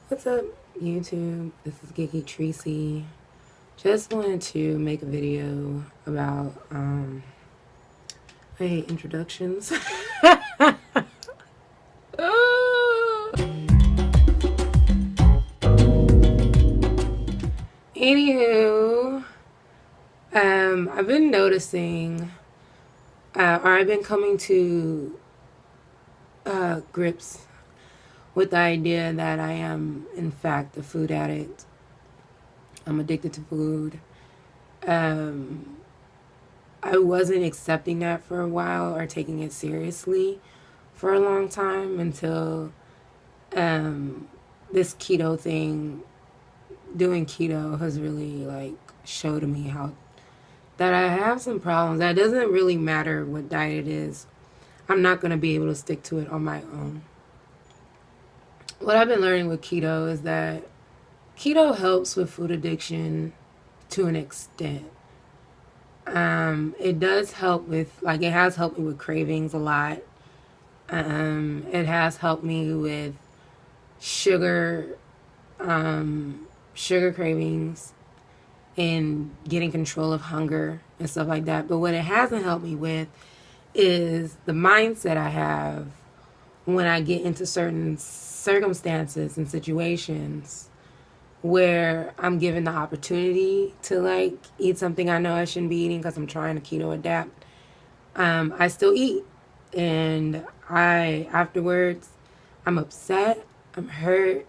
What's up, YouTube? This is Gigi Tracy. Just wanted to make a video about I hate introductions. Anywho, I've been noticing, or I've been coming to grips with the idea that I am, in fact, a food addict. I'm addicted to food. Um, I wasn't accepting that for a while or taking it seriously for a long time until um, this keto thing, doing keto has really showed me how that I have some problems. That doesn't really matter what diet it is. I'm not going to be able to stick to it on my own. What I've been learning with keto is that keto helps with food addiction to an extent. It does help with, it has helped me with cravings a lot. It has helped me with sugar, sugar cravings and getting control of hunger and stuff like that. But what it hasn't helped me with is the mindset I have when I get into certain circumstances and situations where I'm given the opportunity to eat something I know I shouldn't be eating because I'm trying to keto adapt. I still eat, and afterwards I'm upset, I'm hurt,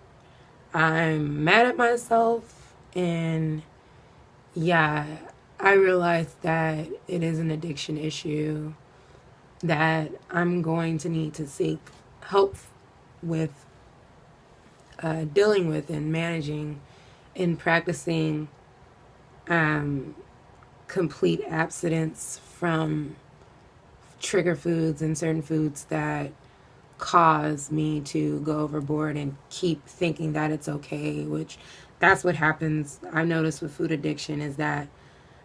I'm mad at myself, and yeah, I realized that it is an addiction issue that I'm going to need to seek help with dealing with and managing and practicing complete abstinence from trigger foods and certain foods that cause me to go overboard and keep thinking that it's okay, which that's what happens. I noticed with food addiction is that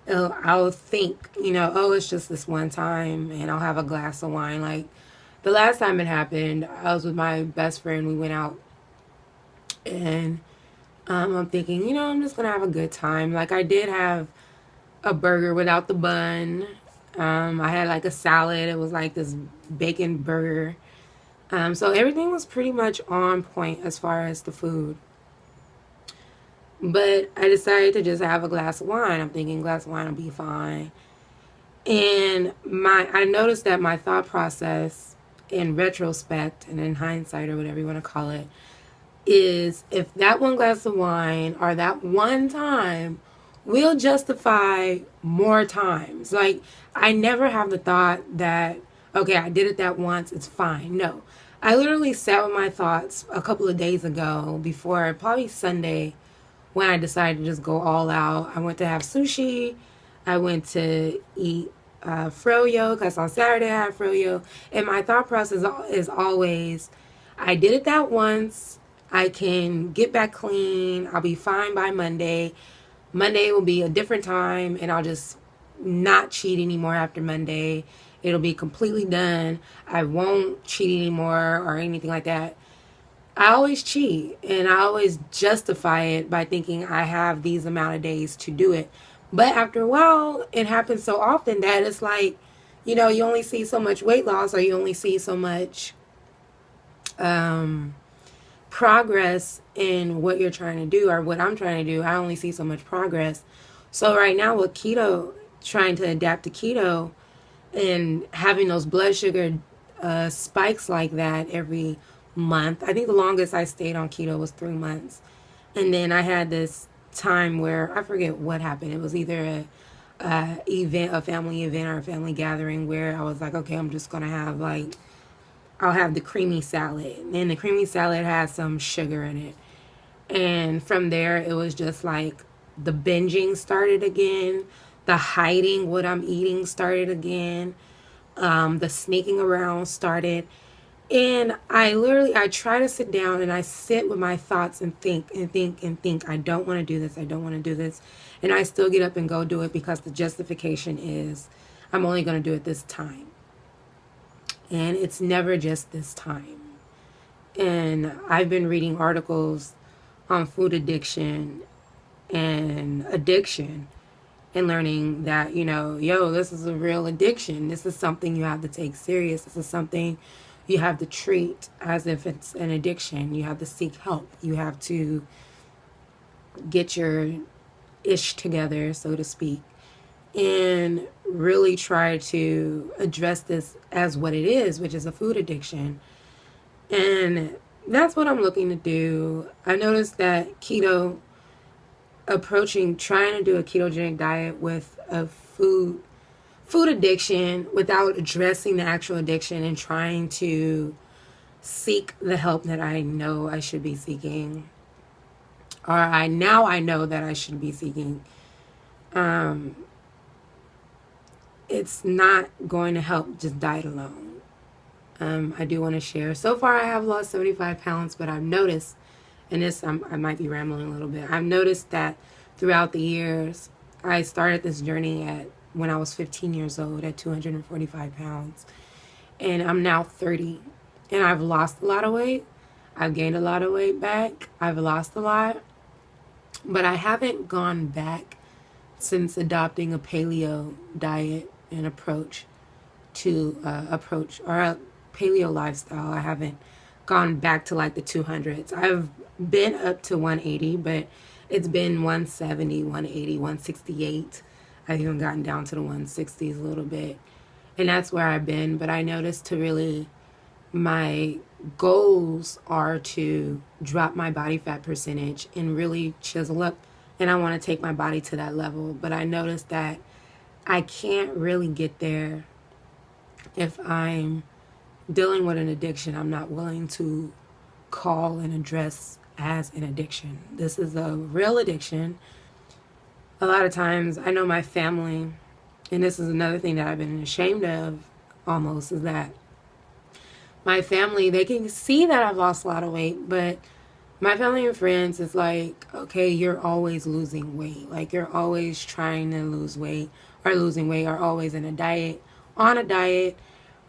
I'll think, oh, it's just this one time and I'll have a glass of wine. Like the last time it happened, I was with my best friend. We went out and I'm thinking, I'm just going to have a good time. Like I did have a burger without the bun. I had a salad. It was like this bacon burger. So everything was pretty much on point as far as the food. But I decided to just have a glass of wine. I'm thinking glass of wine will be fine. And I noticed that my thought process in retrospect and in hindsight or whatever you want to call it is if that one glass of wine or that one time will justify more times. I never have the thought that, okay, I did it that once, it's fine. No. I literally sat with my thoughts a couple of days ago before, probably Sunday, when I decided to just go all out. I went to have sushi. I went to eat froyo because on Saturday I had froyo. And my thought process is always, I did it that once. I can get back clean. I'll be fine by Monday. Monday will be a different time, and I'll just not cheat anymore after Monday. It'll be completely done. I won't cheat anymore or anything like that. I always cheat, and I always justify it by thinking I have these amount of days to do it. But after a while, it happens so often that it's you only see so much weight loss, or you only see so much progress in what you're trying to do or what I'm trying to do. I only see so much progress. So right now with keto, trying to adapt to keto and having those blood sugar spikes like that every month. I think the longest I stayed on keto was 3 months. And then I had this time where I forget what happened. It was either a family event or a family gathering where I was like, okay, I'm just going to have I'll have the creamy salad. And the creamy salad has some sugar in it. And from there, it was just the binging started again. The hiding what I'm eating started again. The sneaking around started. And I try to sit down and I sit with my thoughts and think and think and think. I don't want to do this. I don't want to do this. And I still get up and go do it because the justification is I'm only going to do it this time. And it's never just this time. And I've been reading articles on food addiction and addiction, and learning that, this is a real addiction. This is something you have to take serious. This is something you have to treat as if it's an addiction. You have to seek help. You have to get your ish together, so to speak, and really try to address this as what it is, which is a food addiction. And that's what I'm looking to do. I noticed that trying to do a ketogenic diet with a food addiction without addressing the actual addiction and trying to seek the help that I know I should be seeking, or I know that I should be seeking, it's not going to help just diet alone. I do want to share. So far, I have lost 75 pounds, but I've noticed, and I might be rambling a little bit. I've noticed that throughout the years, I started this journey when I was 15 years old at 245 pounds, and I'm now 30, and I've lost a lot of weight. I've gained a lot of weight back. I've lost a lot, but I haven't gone back since adopting a paleo diet and approach or a paleo lifestyle. I haven't gone back to like the 200s. I've been up to 180, but it's been 170, 180, 168. I've even gotten down to the 160s a little bit. And that's where I've been. But I noticed my goals are to drop my body fat percentage and really chisel up. And I want to take my body to that level. But I noticed that I can't really get there if I'm dealing with an addiction I'm not willing to call and address as an addiction. This is a real addiction. A lot of times, I know my family, and this is another thing that I've been ashamed of almost, is that my family, they can see that I've lost a lot of weight, but my family and friends is like, okay, you're always losing weight. Like, you're always trying to lose weight, or losing weight, or always on a diet,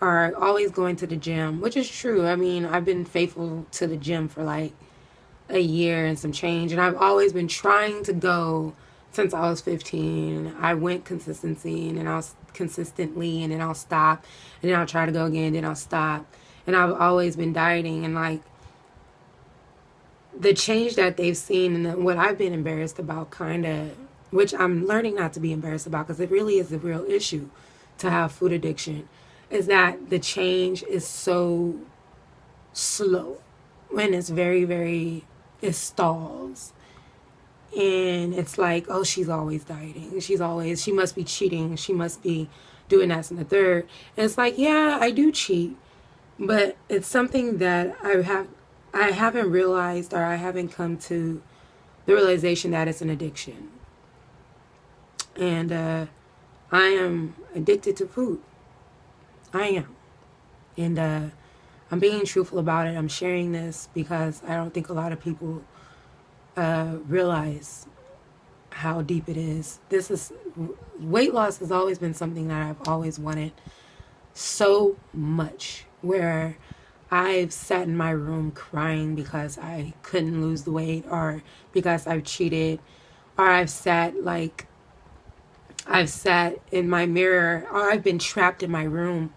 or always going to the gym, which is true. I mean, I've been faithful to the gym for like a year and some change, and I've always been trying to go since I was 15. I went consistently, and then I'll stop, and then I'll try to go again, then I'll stop. And I've always been dieting, and like the change that they've seen, and what I've been embarrassed about, kind of, which I'm learning not to be embarrassed about, because it really is a real issue to have food addiction, is that the change is so slow, when it's very, very, it stalls. And it's like, oh, she's always dieting. She must be cheating. She must be doing that and the third. And it's like, yeah, I do cheat. But it's something that I haven't realized, or I haven't come to the realization that it's an addiction. And I am addicted to food. I am. And I'm being truthful about it. I'm sharing this because I don't think a lot of people realize how deep it is. Weight loss has always been something that I've always wanted so much, where I've sat in my room crying because I couldn't lose the weight, or because I've cheated, or I've sat in my mirror, or I've been trapped in my room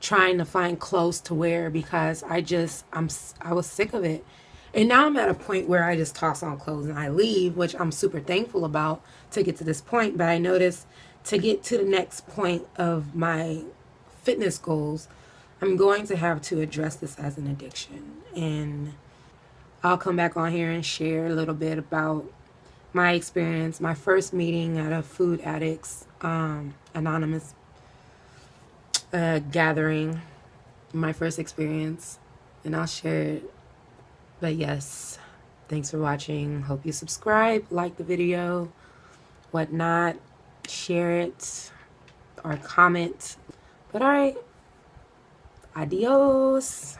trying to find clothes to wear because I was sick of it. And now I'm at a point where I just toss on clothes and I leave, which I'm super thankful about to get to this point. But I noticed to get to the next point of my fitness goals, I'm going to have to address this as an addiction. And I'll come back on here and share a little bit about my experience, my first meeting at a Food Addicts Anonymous gathering, my first experience, and I'll share it. But yes, thanks for watching. Hope you subscribe, like the video, whatnot, share it, or comment. But alright, adios.